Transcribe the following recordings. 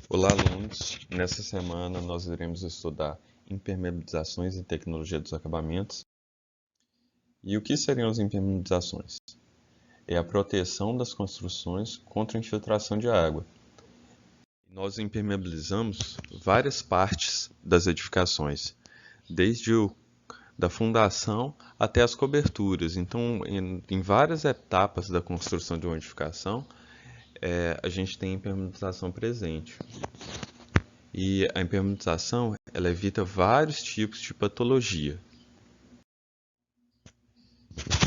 Olá, alunos! Nessa semana nós iremos estudar impermeabilizações em tecnologia dos acabamentos. E o que seriam as impermeabilizações? É a proteção das construções contra a infiltração de água. Nós impermeabilizamos várias partes das edificações, desde da fundação até as coberturas. Então, em várias etapas da construção de uma edificação, a gente tem impermeabilização presente. E a impermeabilização, ela evita vários tipos de patologia.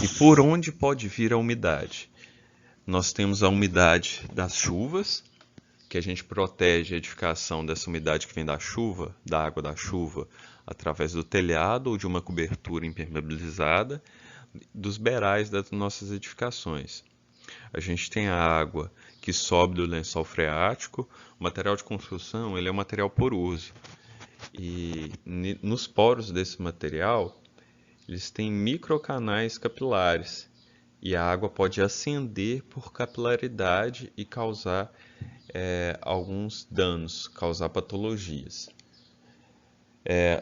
E por onde pode vir a umidade? Nós temos a umidade das chuvas, que a gente protege a edificação dessa umidade que vem da chuva, da água da chuva, através do telhado ou de uma cobertura impermeabilizada, dos beirais das nossas edificações. A gente tem a água que sobe do lençol freático. O material de construção, ele é um material poroso. E nos poros desse material, eles têm microcanais capilares. E a água pode ascender por capilaridade e causar alguns danos, causar patologias.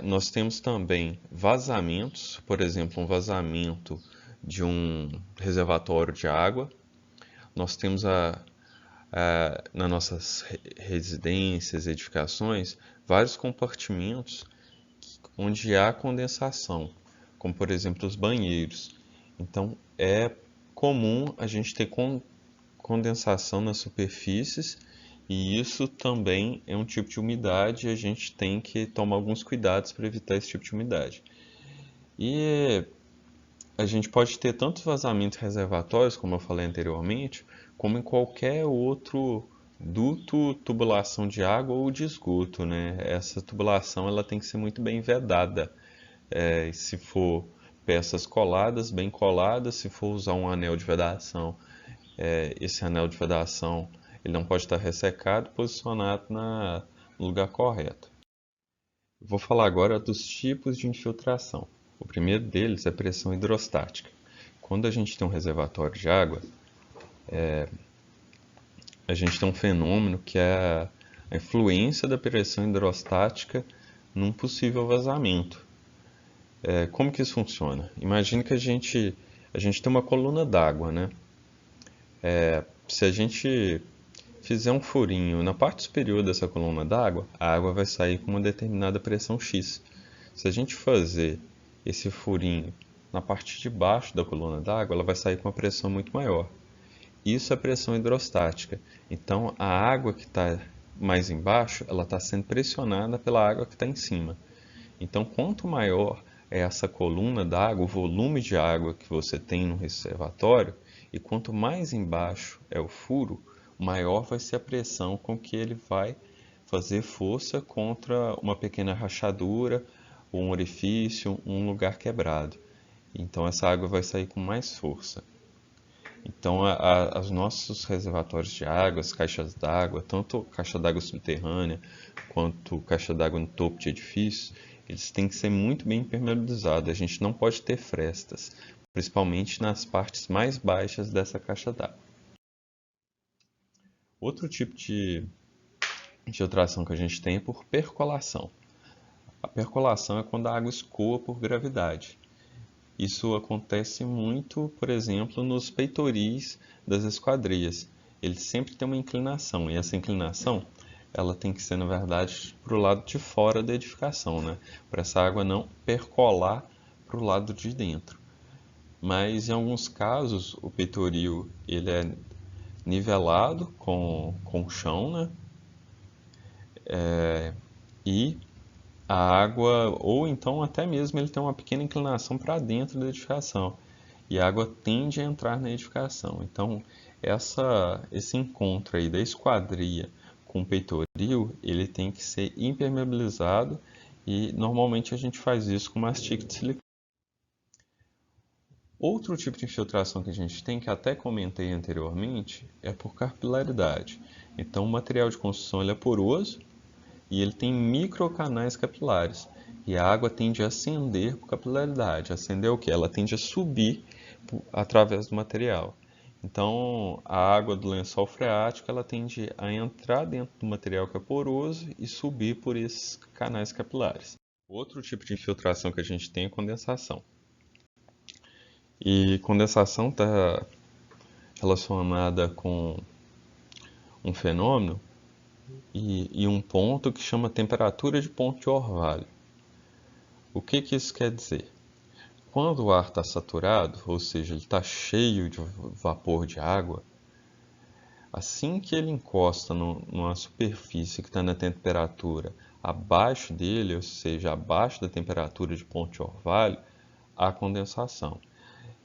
Nós temos também vazamentos, por exemplo, um vazamento de um reservatório de água. Nós temos nas nossas residências, edificações, vários compartimentos onde há condensação, como por exemplo os banheiros. Então é comum a gente ter condensação nas superfícies e isso também é um tipo de umidade e a gente tem que tomar alguns cuidados para evitar esse tipo de umidade. E a gente pode ter tantos vazamentos reservatórios, como eu falei anteriormente, como em qualquer outro duto, tubulação de água ou de esgoto, né? Essa tubulação ela tem que ser muito bem vedada. Se for peças coladas, bem coladas, se for usar um anel de vedação, esse anel de vedação ele não pode estar ressecado, posicionado no lugar correto. Vou falar agora dos tipos de infiltração. O primeiro deles é pressão hidrostática. Quando a gente tem um reservatório de água, a gente tem um fenômeno que é a influência da pressão hidrostática num possível vazamento. Como que isso funciona? Imagine que a gente tem uma coluna d'água, né? Se a gente fizer um furinho na parte superior dessa coluna d'água, a água vai sair com uma determinada pressão X. Se a gente fazer esse furinho na parte de baixo da coluna d'água, ela vai sair com uma pressão muito maior. Isso é pressão hidrostática. Então, a água que está mais embaixo, ela está sendo pressionada pela água que está em cima. Então, quanto maior é essa coluna d'água, o volume de água que você tem no reservatório, e quanto mais embaixo é o furo, maior vai ser a pressão com que ele vai fazer força contra uma pequena rachadura, um orifício, um lugar quebrado. Então essa água vai sair com mais força. Então os nossos reservatórios de água, as caixas d'água, tanto caixa d'água subterrânea quanto caixa d'água no topo de edifícios, eles têm que ser muito bem impermeabilizados. A gente não pode ter frestas, principalmente nas partes mais baixas dessa caixa d'água. Outro tipo de infiltração que a gente tem é por percolação. A percolação é quando a água escoa por gravidade. Isso acontece muito, por exemplo, nos peitoris das esquadrias. Eles sempre têm uma inclinação, e essa inclinação ela tem que ser, na verdade, para o lado de fora da edificação, né? Para essa água não percolar para o lado de dentro. Mas, em alguns casos, o peitoril ele é nivelado com o chão, né? E a água, ou então até mesmo ele tem uma pequena inclinação para dentro da edificação e a água tende a entrar na edificação. Então, esse encontro aí da esquadria com o peitoril, ele tem que ser impermeabilizado e normalmente a gente faz isso com mastic de silicone. Outro tipo de infiltração que a gente tem, que até comentei anteriormente, é por capilaridade. Então, o material de construção ele é poroso e ele tem microcanais capilares. E a água tende a ascender por capilaridade. Ascender é o que? Ela tende a subir através do material. Então, a água do lençol freático ela tende a entrar dentro do material que é poroso e subir por esses canais capilares. Outro tipo de infiltração que a gente tem é condensação. E condensação está relacionada com um fenômeno e um ponto que chama temperatura de ponto de orvalho. O que que isso quer dizer? Quando o ar está saturado, ou seja, ele está cheio de vapor de água, assim que ele encosta numa superfície que está na temperatura abaixo dele, ou seja, abaixo da temperatura de ponto de orvalho, há condensação.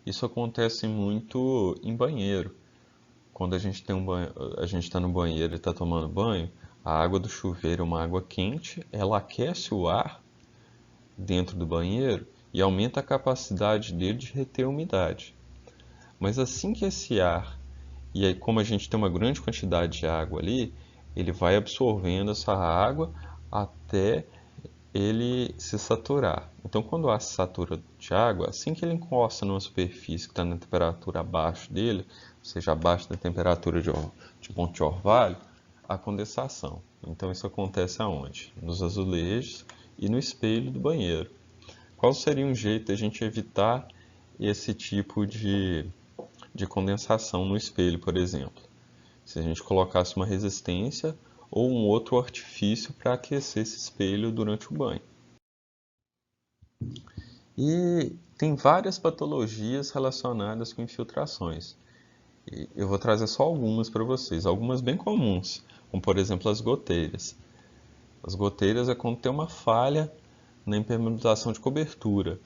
Isso acontece muito em banheiro. Quando a gente tem a gente está no banheiro e está tomando banho, a água do chuveiro é uma água quente, ela aquece o ar dentro do banheiro e aumenta a capacidade dele de reter a umidade. Mas assim que esse ar, e aí como a gente tem uma grande quantidade de água ali, ele vai absorvendo essa água até ele se saturar. Então, quando o ar se satura de água, assim que ele encosta numa superfície que está na temperatura abaixo dele, ou seja, abaixo da temperatura de ponto de orvalho, há condensação. Então, isso acontece aonde? Nos azulejos e no espelho do banheiro. Qual seria um jeito de a gente evitar esse tipo de condensação no espelho, por exemplo? Se a gente colocasse uma resistência ou um outro artifício para aquecer esse espelho durante o banho. E tem várias patologias relacionadas com infiltrações. E eu vou trazer só algumas para vocês, algumas bem comuns, como por exemplo as goteiras. As goteiras é quando tem uma falha na impermeabilização de cobertura.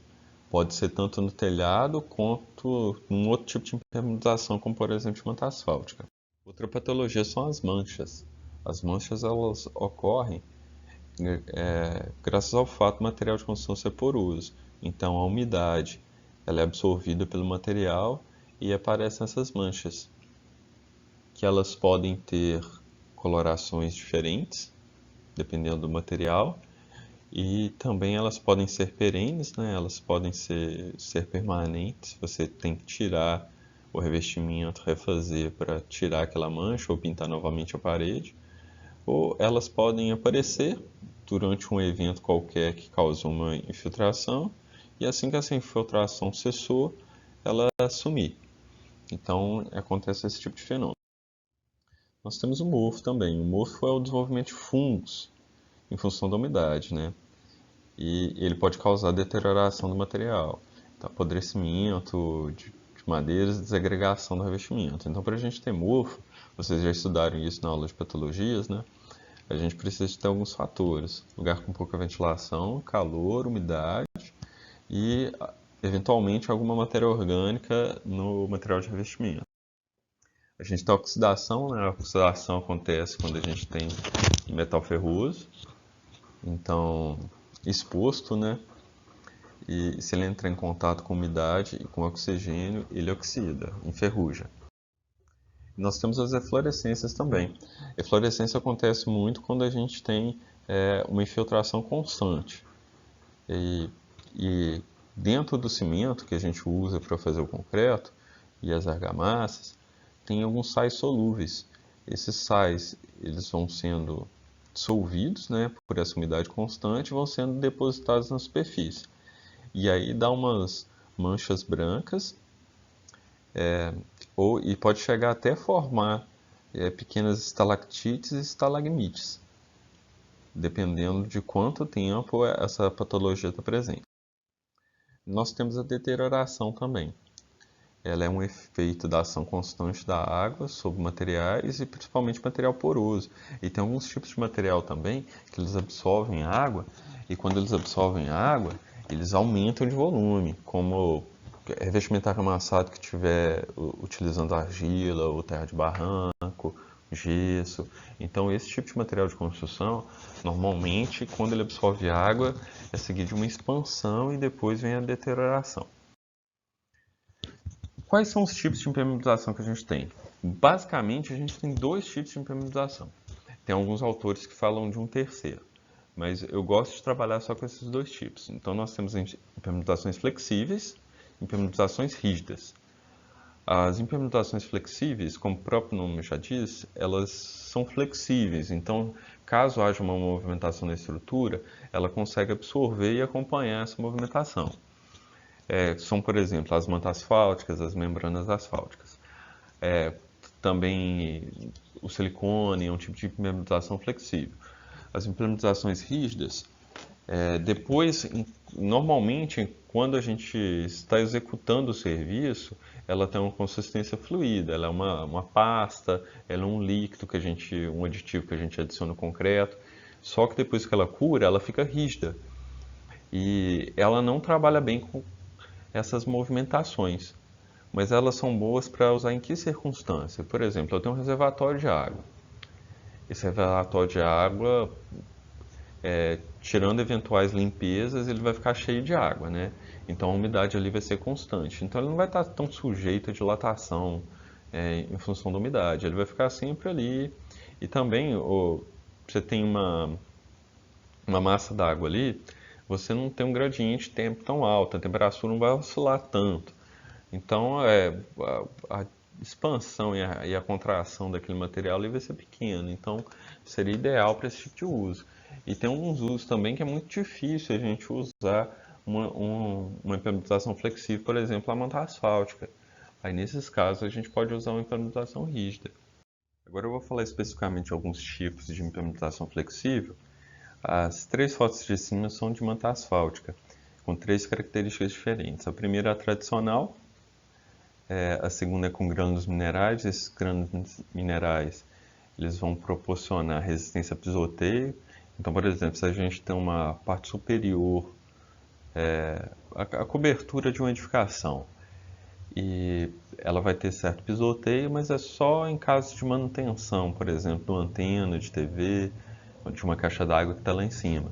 Pode ser tanto no telhado quanto num outro tipo de impermeabilização, como por exemplo de manta asfáltica. Outra patologia são as manchas. As manchas elas ocorrem graças ao fato do material de construção ser poroso. Então a umidade ela é absorvida pelo material e aparecem essas manchas, que elas podem ter colorações diferentes, dependendo do material, e também elas podem ser perenes, né? Elas podem ser permanentes, você tem que tirar o revestimento, refazer para tirar aquela mancha ou pintar novamente a parede, ou elas podem aparecer durante um evento qualquer que causou uma infiltração, e assim que essa infiltração cessou, ela sumir. Então acontece esse tipo de fenômeno. Nós temos o mofo também. O mofo é o desenvolvimento de fungos em função da umidade, né? E ele pode causar deterioração do material, então, apodrecimento de madeiras e desagregação do revestimento. Então, para a gente ter mofo, vocês já estudaram isso na aula de patologias, né? A gente precisa de ter alguns fatores: lugar com pouca ventilação, calor, umidade e, eventualmente, alguma matéria orgânica no material de revestimento. A gente tem a oxidação, né? A oxidação acontece quando a gente tem metal ferroso, então exposto, né? E se ele entra em contato com umidade e com oxigênio, ele oxida, enferruja. Nós temos as eflorescências também. A eflorescência acontece muito quando a gente tem uma infiltração constante. E, e dentro do cimento que a gente usa para fazer o concreto e as argamassas, tem alguns sais solúveis. Esses sais eles vão sendo dissolvidos, né, por essa umidade constante e vão sendo depositados na superfície. E aí dá umas manchas brancas e pode chegar até formar pequenas estalactites e estalagmites, dependendo de quanto tempo essa patologia está presente. Nós temos a deterioração também. Ela é um efeito da ação constante da água sobre materiais e principalmente material poroso. E tem alguns tipos de material também que eles absorvem água e quando eles absorvem água, eles aumentam de volume, como revestimento arramassado que estiver utilizando argila ou terra de barranco, gesso. Então esse tipo de material de construção, normalmente quando ele absorve água, é seguido de uma expansão e depois vem a deterioração. Quais são os tipos de impermeabilização que a gente tem? Basicamente, a gente tem dois tipos de impermeabilização. Tem alguns autores que falam de um terceiro, mas eu gosto de trabalhar só com esses dois tipos. Então, nós temos impermeabilizações flexíveis e impermeabilizações rígidas. As implementações flexíveis, como o próprio nome já diz, elas são flexíveis. Então, caso haja uma movimentação na estrutura, ela consegue absorver e acompanhar essa movimentação. São, por exemplo, as mantas asfálticas, as membranas asfálticas. É, Também o silicone é um tipo de implementação flexível. As implementações rígidas, depois, normalmente, quando a gente está executando o serviço, ela tem uma consistência fluida, ela é uma pasta, ela é um líquido um aditivo que a gente adiciona no concreto. Só que depois que ela cura, ela fica rígida e ela não trabalha bem com essas movimentações. Mas elas são boas para usar em que circunstância? Por exemplo, eu tenho um reservatório de água. Esse reservatório de água, tirando eventuais limpezas, ele vai ficar cheio de água, né? Então a umidade ali vai ser constante. Então ele não vai estar tão sujeito a dilatação, em função da umidade. Ele vai ficar sempre ali. E também, você tem uma massa d'água ali, você não tem um gradiente de tempo tão alto, a temperatura não vai oscilar tanto. Então, a expansão e a contração daquele material ali vai ser pequena. Então, seria ideal para esse tipo de uso. E tem alguns usos também que é muito difícil a gente usar uma implementação flexível, por exemplo, a manta asfáltica. Aí, nesses casos, a gente pode usar uma implementação rígida. Agora eu vou falar especificamente de alguns tipos de implementação flexível. As três fotos de cima são de manta asfáltica, com três características diferentes. A primeira é a tradicional, a segunda é com grânulos minerais. Esses grânulos minerais eles vão proporcionar resistência a pisoteio. Então, por exemplo, se a gente tem uma parte superior, a cobertura de uma edificação, e ela vai ter certo pisoteio, mas é só em caso de manutenção, por exemplo, de uma antena de TV, de uma caixa d'água que está lá em cima.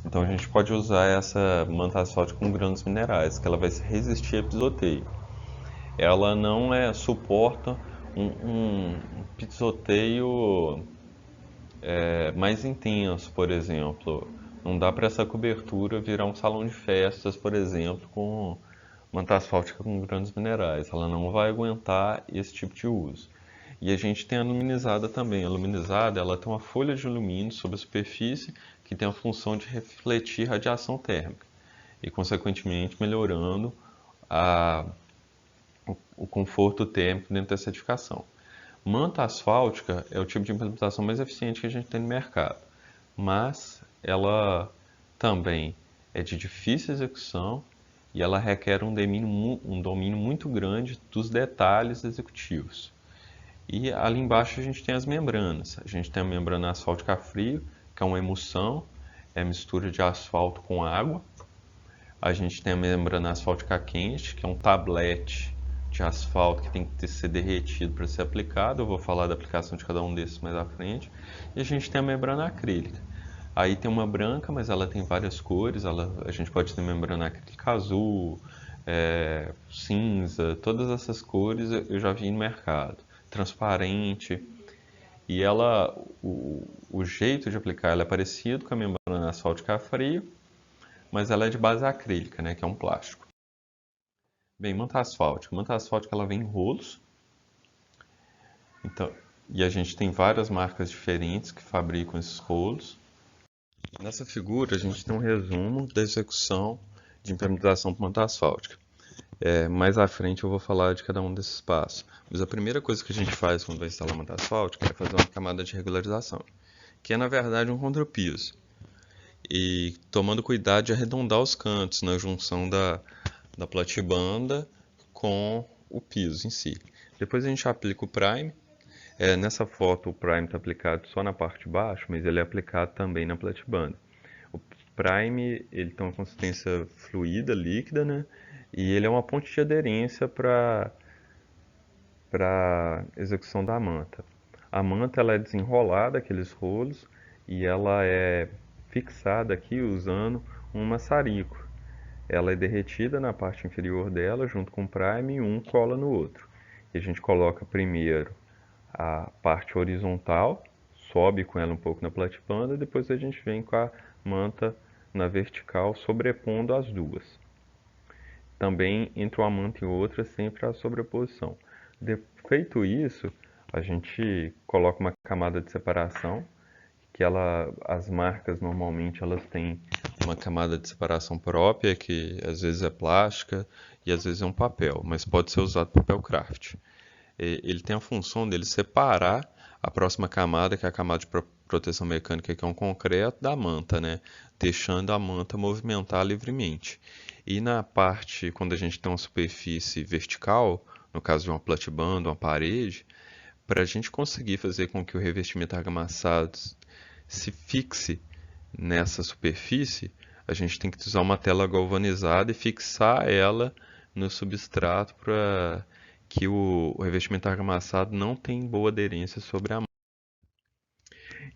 Então a gente pode usar essa manta asfáltica com grãos minerais, que ela vai resistir a pisoteio. Ela não suporta um pisoteio mais intenso, por exemplo. Não dá para essa cobertura virar um salão de festas, por exemplo, com manta asfáltica com grãos minerais. Ela não vai aguentar esse tipo de uso. E a gente tem a luminizada também. A luminizada ela tem uma folha de alumínio sobre a superfície que tem a função de refletir radiação térmica e, consequentemente, melhorando a, o conforto térmico dentro dessa edificação. Manta asfáltica é o tipo de implementação mais eficiente que a gente tem no mercado, mas ela também é de difícil execução e ela requer um domínio muito grande dos detalhes executivos. E ali embaixo a gente tem as membranas. A gente tem a membrana asfáltica a frio, que é uma emulsão, é mistura de asfalto com água. A gente tem a membrana asfáltica quente, que é um tablete de asfalto que tem que ser derretido para ser aplicado. Eu vou falar da aplicação de cada um desses mais à frente. E a gente tem a membrana acrílica. Aí tem uma branca, mas ela tem várias cores. A gente pode ter membrana acrílica azul, cinza, todas essas cores eu já vi no mercado. Transparente. E o jeito de aplicar ela é parecido com a membrana asfáltica a frio, mas ela é de base acrílica, né, que é um plástico. Bem, manta asfáltica. Manta asfáltica ela vem em rolos. Então, e a gente tem várias marcas diferentes que fabricam esses rolos. Nessa figura a gente tem um resumo da execução de implementação por manta asfáltica. Mais à frente eu vou falar de cada um desses passos. Mas a primeira coisa que a gente faz quando vai instalar manta asfáltica é fazer uma camada de regularização, que é na verdade um contrapiso. E tomando cuidado de arredondar os cantos na junção da platibanda com o piso em si. Depois a gente aplica o prime. Nessa foto o prime está aplicado só na parte de baixo, mas ele é aplicado também na platibanda. O prime ele tem uma consistência fluida, líquida, né? E ele é uma ponte de aderência para execução da manta. A manta ela é desenrolada, aqueles rolos, e ela é fixada aqui usando um maçarico. Ela é derretida na parte inferior dela, junto com o prime, e um cola no outro. E a gente coloca primeiro a parte horizontal, sobe com ela um pouco na platibanda, e depois a gente vem com a manta na vertical, sobrepondo as duas. Também entre uma manta e outra sempre há sobreposição. Feito isso, a gente coloca uma camada de separação, que as marcas normalmente elas têm uma camada de separação própria, que às vezes é plástica e às vezes é um papel, mas pode ser usado papel craft. Ele tem a função dele separar a próxima camada, que é a camada de proteção mecânica, que é um concreto, da manta, né? Deixando a manta movimentar livremente. E na parte, quando a gente tem uma superfície vertical, no caso de uma platibanda, uma parede, para a gente conseguir fazer com que o revestimento argamassado se fixe nessa superfície, a gente tem que usar uma tela galvanizada e fixar ela no substrato para que o revestimento argamassado não tenha boa aderência sobre a mão.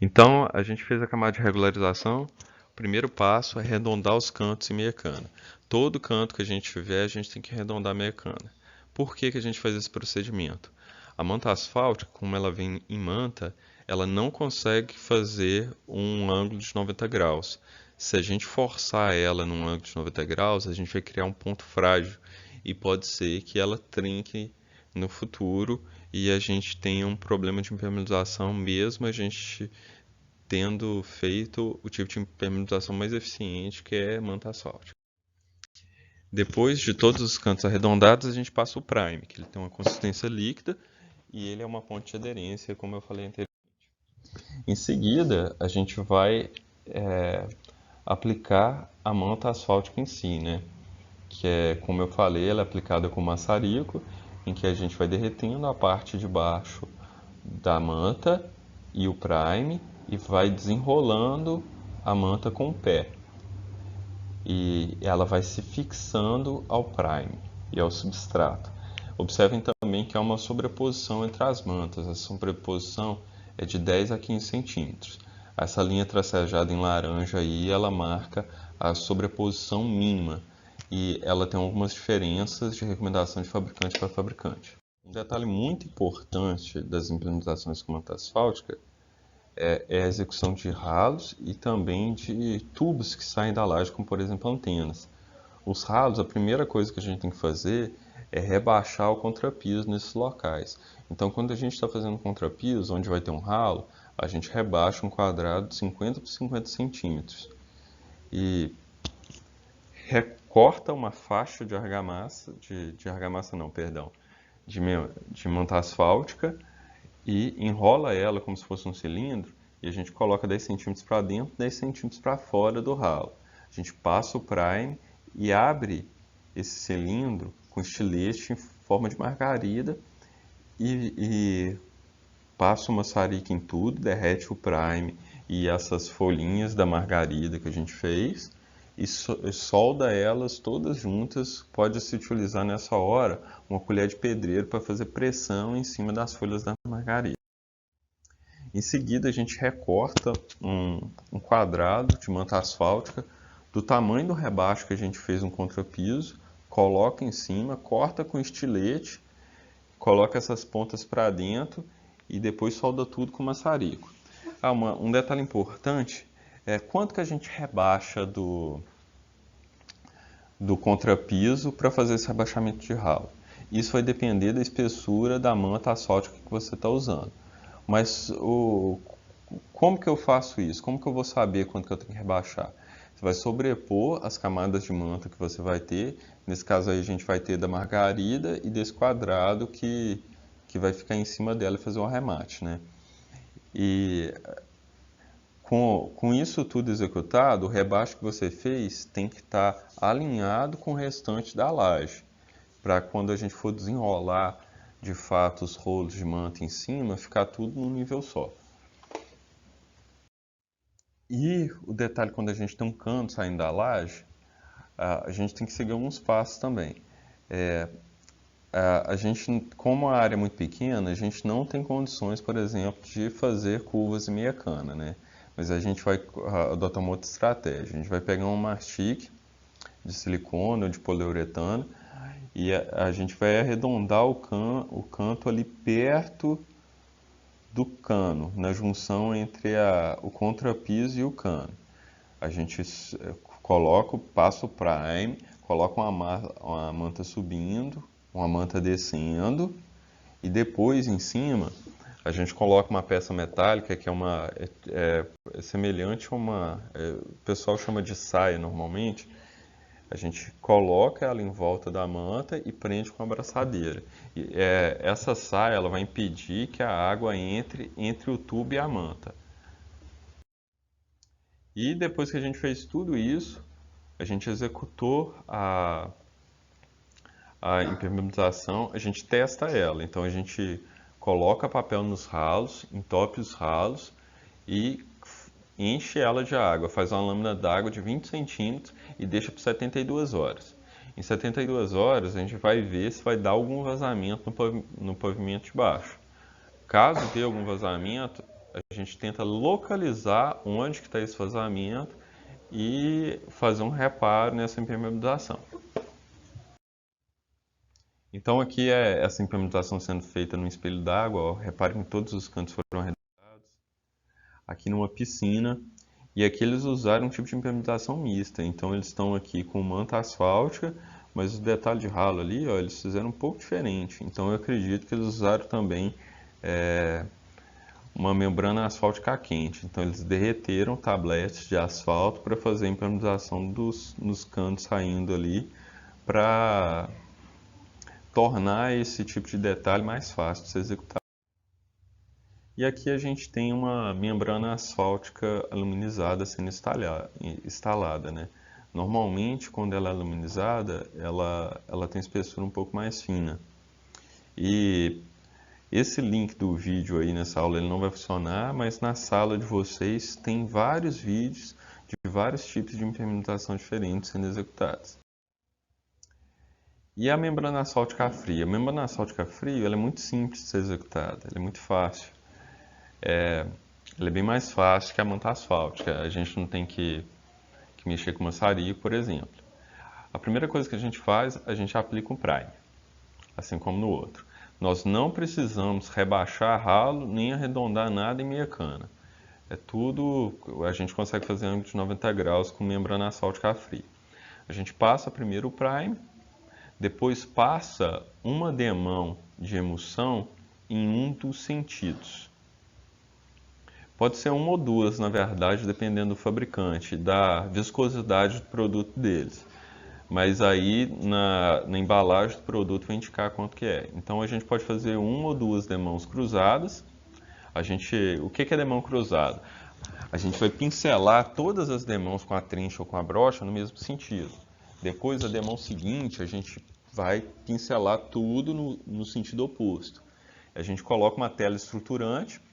Então, a gente fez a camada de regularização. O primeiro passo é arredondar os cantos em meia cana. Todo canto que a gente tiver, a gente tem que arredondar meia cana. Por que que a gente faz esse procedimento? A manta asfáltica, como ela vem em manta, ela não consegue fazer um ângulo de 90 graus. Se a gente forçar ela num ângulo de 90 graus, a gente vai criar um ponto frágil e pode ser que ela trinque no futuro e a gente tenha um problema de impermeabilização mesmo a gente tendo feito o tipo de impermeabilização mais eficiente, que é manta asfáltica. Depois de todos os cantos arredondados, a gente passa o prime, que ele tem uma consistência líquida e ele é uma ponte de aderência, como eu falei anteriormente. Em seguida, a gente vai aplicar a manta asfáltica em si, né? Que é, como eu falei, ela é aplicada com maçarico, em que a gente vai derretendo a parte de baixo da manta e o prime e vai desenrolando a manta com o pé. E ela vai se fixando ao prime e ao substrato. Observem também que há uma sobreposição entre as mantas. Essa sobreposição é de 10 a 15 centímetros. Essa linha tracejada em laranja aí, ela marca a sobreposição mínima e ela tem algumas diferenças de recomendação de fabricante para fabricante. Um detalhe muito importante das implementações com manta asfáltica é a execução de ralos e também de tubos que saem da laje, como por exemplo antenas. Os ralos, a primeira coisa que a gente tem que fazer é rebaixar o contrapiso nesses locais. Então, quando a gente está fazendo contrapiso, onde vai ter um ralo, a gente rebaixa um quadrado de 50 por 50 centímetros e recorta uma faixa de argamassa, de argamassa não, perdão, de manta asfáltica e enrola ela como se fosse um cilindro e a gente coloca 10 centímetros para dentro, 10 centímetros para fora do ralo. A gente passa o prime e abre esse cilindro com estilete em forma de margarida e passa o maçarico em tudo, derrete o prime e essas folhinhas da margarida que a gente fez e solda elas todas juntas. Pode-se utilizar nessa hora uma colher de pedreiro para fazer pressão em cima das folhas da margarida. Em seguida, a gente recorta um quadrado de manta asfáltica do tamanho do rebaixo que a gente fez no contrapiso, coloca em cima, corta com estilete, coloca essas pontas para dentro e depois solda tudo com maçarico. Um detalhe importante é quanto que a gente rebaixa do contrapiso para fazer esse rebaixamento de ralo. Isso vai depender da espessura da manta asfáltica que você está usando. Mas como que eu faço isso? Como que eu vou saber quanto que eu tenho que rebaixar? Você vai sobrepor as camadas de manta que você vai ter. Nesse caso aí a gente vai ter da margarida e desse quadrado que vai ficar em cima dela e fazer um arremate, né? E com isso tudo executado, o rebaixo que você fez tem que estar alinhado com o restante da laje, para quando a gente for desenrolar de fato os rolos de manta em cima, ficar tudo num nível só. E o detalhe, quando a gente tem um cano saindo da laje, a gente tem que seguir alguns passos também. A gente, como a área é muito pequena, a gente não tem condições, por exemplo, de fazer curvas em meia cana, né? Mas a gente vai adotar uma outra estratégia. A gente vai pegar um mastique de silicone ou de poliuretano e a gente vai arredondar o canto ali perto do cano, na junção entre o contrapiso e o cano. A gente passa o prime, coloca uma manta subindo, uma manta descendo E depois, em cima, a gente coloca uma peça metálica que é semelhante a o pessoal chama de saia normalmente. A gente coloca ela em volta da manta e prende com a abraçadeira. Essa saia ela vai impedir que a água entre o tubo e a manta. E depois que a gente fez tudo isso, a gente executou a impermeabilização, a gente testa ela. Então a gente coloca papel nos ralos, entope os ralos e enche ela de água, faz uma lâmina d'água de 20 centímetros e deixa por 72 horas. Em 72 horas a gente vai ver se vai dar algum vazamento no pavimento de baixo. Caso dê algum vazamento, a gente tenta localizar onde que está esse vazamento e fazer um reparo nessa impermeabilização. Então aqui é essa implementação sendo feita no espelho d'água. Reparem que todos os cantos foram arredondados. Aqui numa piscina. E aqui eles usaram um tipo de implementação mista. Então eles estão aqui com manta asfáltica, mas o detalhe de ralo ali, ó, eles fizeram um pouco diferente. Então eu acredito que eles usaram também uma membrana asfáltica quente. Então eles derreteram tabletes de asfalto para fazer a implementação nos cantos saindo ali, para tornar esse tipo de detalhe mais fácil de ser executado. E aqui a gente tem uma membrana asfáltica aluminizada sendo instalada, né? Normalmente, quando ela é aluminizada, ela tem espessura um pouco mais fina. E esse link do vídeo aí nessa aula ele não vai funcionar, mas na sala de vocês tem vários vídeos de vários tipos de implementação diferentes sendo executados. E a membrana asfáltica fria? A membrana asfáltica fria ela é muito simples de ser executada, ela é muito fácil. Ela é bem mais fácil que a manta asfáltica. A gente não tem que mexer com maçaria, por exemplo. A primeira coisa que a gente faz, a gente aplica um prime, assim como no outro. Nós não precisamos rebaixar ralo nem arredondar nada em meia cana. É tudo, a gente consegue fazer ângulo de 90 graus com membrana asfáltica fria. A gente passa primeiro o prime, depois passa uma demão de emulsão em um dos sentidos. Pode ser uma ou duas, na verdade, dependendo do fabricante, da viscosidade do produto deles. Mas aí na embalagem do produto vai indicar quanto que é. Então a gente pode fazer uma ou duas demãos cruzadas. O que é demão cruzado? A gente vai pincelar todas as demãos com a trincha ou com a brocha no mesmo sentido. Depois a demão seguinte a gente vai pincelar tudo no sentido oposto. A gente coloca uma tela estruturante.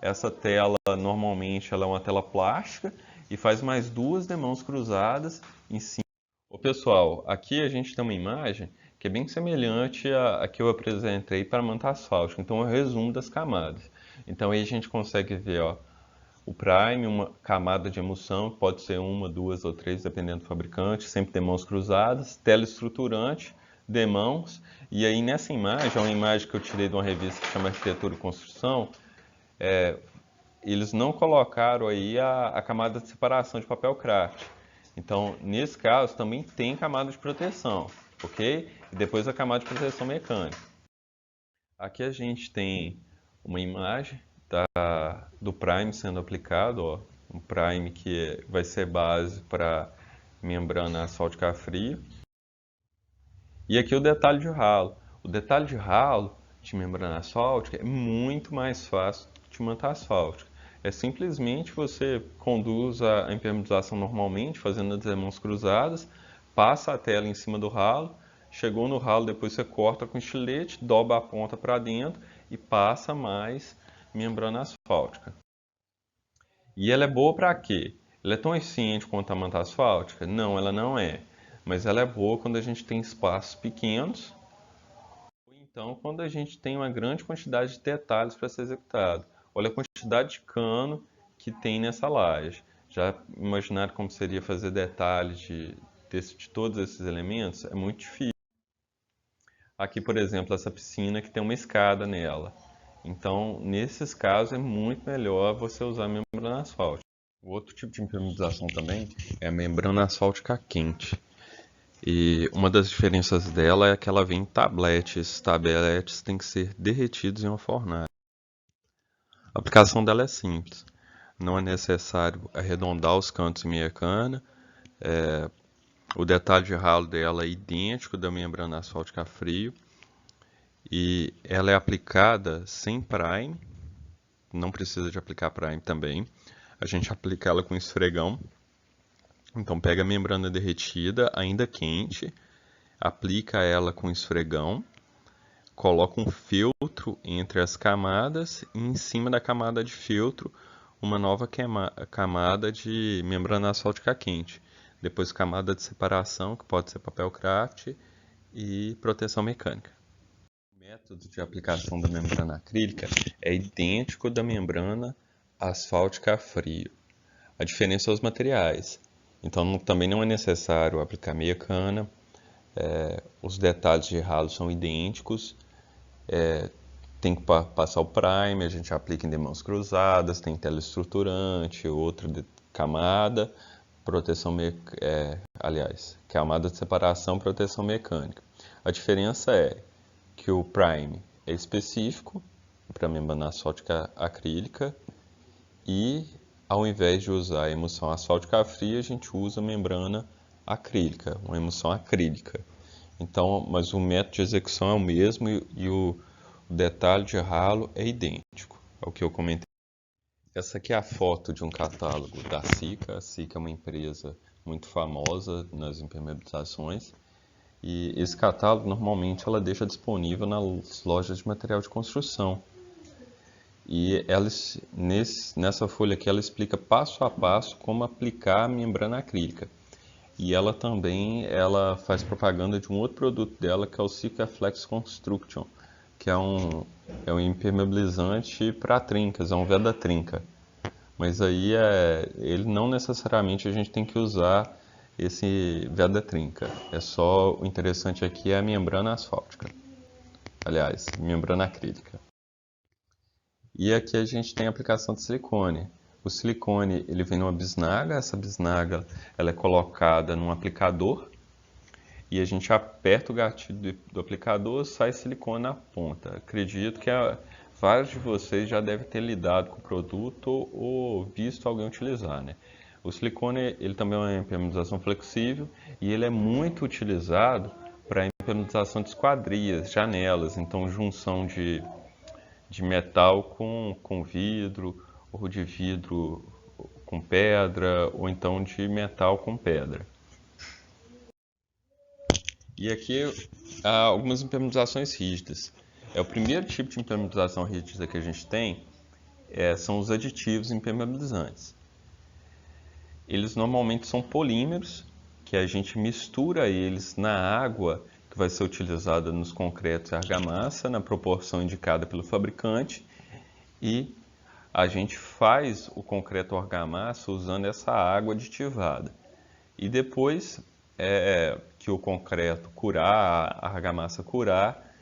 Essa tela, normalmente, ela é uma tela plástica e faz mais duas demãos cruzadas em cima. Ô, pessoal, aqui a gente tem uma imagem que é bem semelhante à que eu apresentei para a manta asfáltica. Então, é o resumo das camadas. Então, aí a gente consegue ver, ó, o prime, uma camada de emulsão, pode ser uma, duas ou três, dependendo do fabricante, sempre demãos cruzadas, tela estruturante, demãos. E aí, nessa imagem, é uma imagem que eu tirei de uma revista que chama Arquitetura e Construção. Eles não colocaram aí a camada de separação de papel craft. Então, nesse caso, também tem camada de proteção, ok? E depois a camada de proteção mecânica. Aqui a gente tem uma imagem do prime sendo aplicado, ó, um prime que vai ser base para membrana asfáltica fria. E aqui o detalhe de ralo. O detalhe de ralo de membrana asfáltica é muito mais fácil de manta asfáltica. É simplesmente você conduz a impermeabilização normalmente, fazendo as demãos cruzadas, passa a tela em cima do ralo, chegou no ralo, depois você corta com estilete, dobra a ponta para dentro e passa mais membrana asfáltica. E ela é boa para quê? Ela é tão eficiente quanto a manta asfáltica? Não, ela não é. Mas ela é boa quando a gente tem espaços pequenos, ou então quando a gente tem uma grande quantidade de detalhes para ser executado. Olha a quantidade de cano que tem nessa laje. Já imaginaram como seria fazer detalhes de todos esses elementos? É muito difícil. Aqui, por exemplo, essa piscina que tem uma escada nela. Então, nesses casos, é muito melhor você usar a membrana asfáltica. O outro tipo de impermeabilização também é a membrana asfáltica quente. E uma das diferenças dela é que ela vem em tabletes. Esses tabletes têm que ser derretidos em uma fornalha. A aplicação dela é simples. Não é necessário arredondar os cantos em meia cana. O detalhe de ralo dela é idêntico da membrana asfáltica a frio. E ela é aplicada sem prime. Não precisa de aplicar prime também. A gente aplica ela com esfregão. Então pega a membrana derretida, ainda quente, aplica ela com esfregão, coloca um feltro entre as camadas e em cima da camada de feltro uma nova camada de membrana asfáltica quente. Depois camada de separação, que pode ser papel craft e proteção mecânica. O método de aplicação da membrana acrílica é idêntico da membrana asfáltica a frio. A diferença são os materiais. Então também não é necessário aplicar meia cana. Os detalhes de ralo são idênticos. Tem que passar o primer, a gente aplica em demãos cruzadas, tem tela estruturante, outra camada, proteção camada de separação, proteção mecânica. A diferença é que o prime é específico para a membrana asfáltica acrílica e ao invés de usar a emulsão asfáltica fria, a gente usa membrana acrílica, uma emulsão acrílica. Então, mas o método de execução é o mesmo e o detalhe de ralo é idêntico ao que eu comentei. Essa aqui é a foto de um catálogo da Sika. A Sika é uma empresa muito famosa nas impermeabilizações. E esse catálogo, normalmente, ela deixa disponível nas lojas de material de construção. E nessa folha aqui, ela explica passo a passo como aplicar a membrana acrílica. E ela faz propaganda de um outro produto dela, que é o Sika Flex Construction, que é um impermeabilizante para trincas, é um veda-trinca. Mas aí ele não necessariamente a gente tem que usar esse veda-trinca. O interessante aqui é a membrana asfáltica. Aliás, membrana acrílica. E aqui a gente tem a aplicação de silicone. O silicone ele vem numa bisnaga, essa bisnaga ela é colocada num aplicador e a gente aperta o gatilho do aplicador, sai silicone na ponta. Acredito que vários de vocês já devem ter lidado com o produto ou visto alguém utilizar, né? O silicone ele também é uma impermeabilização flexível e ele é muito utilizado para impermeabilização de esquadrias, janelas, então junção de metal com vidro, ou de vidro com pedra, ou então de metal com pedra. E aqui há algumas impermeabilizações rígidas. O primeiro tipo de impermeabilização rígida que a gente tem são os aditivos impermeabilizantes. Eles normalmente são polímeros, que a gente mistura eles na água que vai ser utilizada nos concretos e argamassa, na proporção indicada pelo fabricante, e a gente faz o concreto argamassa usando essa água aditivada. E depois que o concreto curar, a argamassa curar,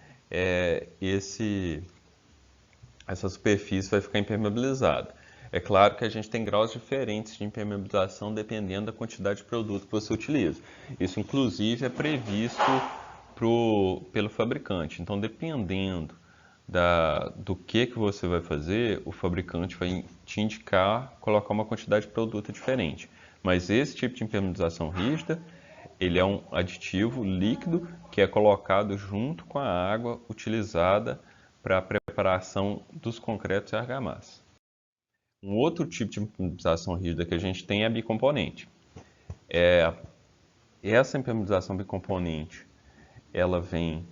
essa superfície vai ficar impermeabilizada. É claro que a gente tem graus diferentes de impermeabilização dependendo da quantidade de produto que você utiliza. Isso, inclusive, é previsto pelo fabricante. Então, dependendo do que você vai fazer, o fabricante vai te indicar colocar uma quantidade de produto diferente. Mas esse tipo de impermeabilização rígida, ele é um aditivo líquido que é colocado junto com a água utilizada para a preparação dos concretos e argamassa. Um outro tipo de impermeabilização rígida que a gente tem é a bicomponente. Essa impermeabilização bicomponente, ela vem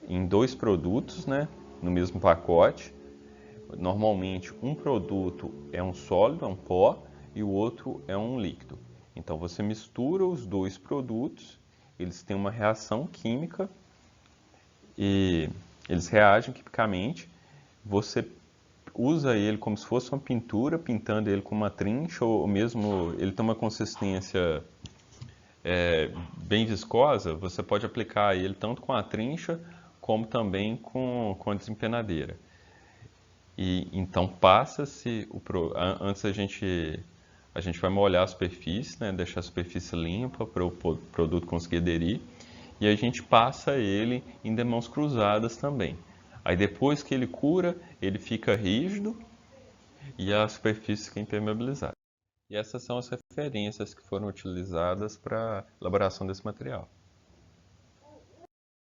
em dois produtos, né, no mesmo pacote. Normalmente um produto é um sólido, é um pó, e o outro é um líquido. Então você mistura os dois produtos, eles têm uma reação química e eles reagem quimicamente. Você usa ele como se fosse uma pintura, pintando ele com uma trincha, ou mesmo ele tem uma consistência bem viscosa, você pode aplicar ele tanto com a trincha como também com a desempenadeira. E então passa-se, antes a gente A gente vai molhar a superfície, né, deixar a superfície limpa para o produto conseguir aderir. E a gente passa ele em demãos cruzadas também. Aí depois que ele cura, ele fica rígido e a superfície fica impermeabilizada. E essas são as referências que foram utilizadas para a elaboração desse material.